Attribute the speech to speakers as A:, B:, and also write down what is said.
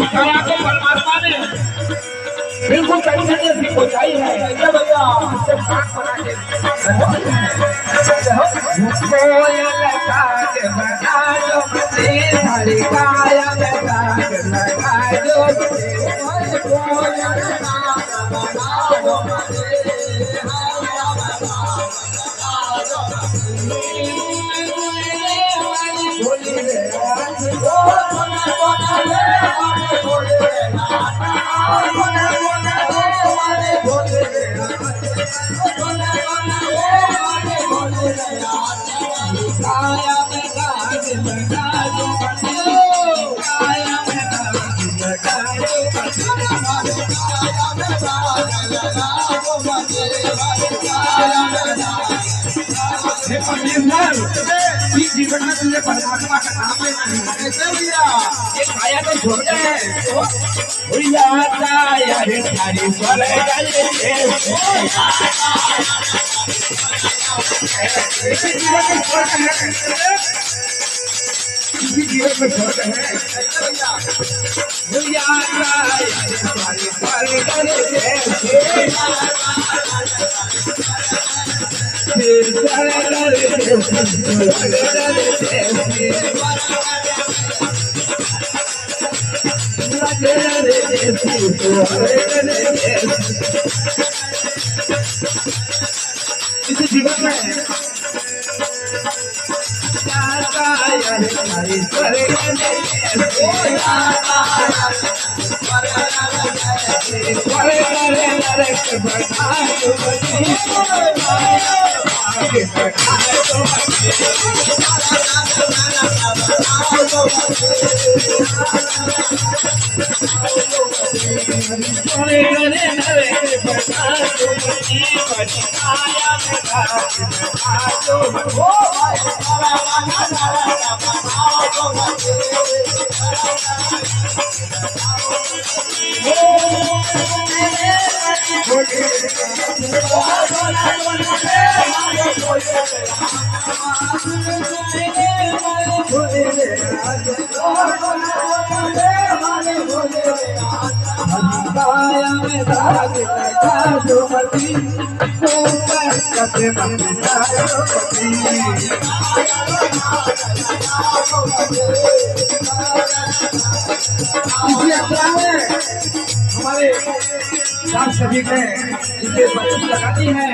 A: छाया को परमात्मा ने बिल्कुल कहीं से ऐसी पहुंचाई है क्या भैया इससे भाग बना के कोयल काट बना जो मते हरि काया में काट लगा जो कोयल काट बना जो मते जीवन में तुझे परमात्मा का नाम है भैया ये छाया तो छोड़ गए भैया छाया रे सारी चल गए जीवन में छोड़ गए जीवन में छोड़ गए भैया छाया रे सारी चल इस जीवन में हमारे आप सभी ने इसे लगाती है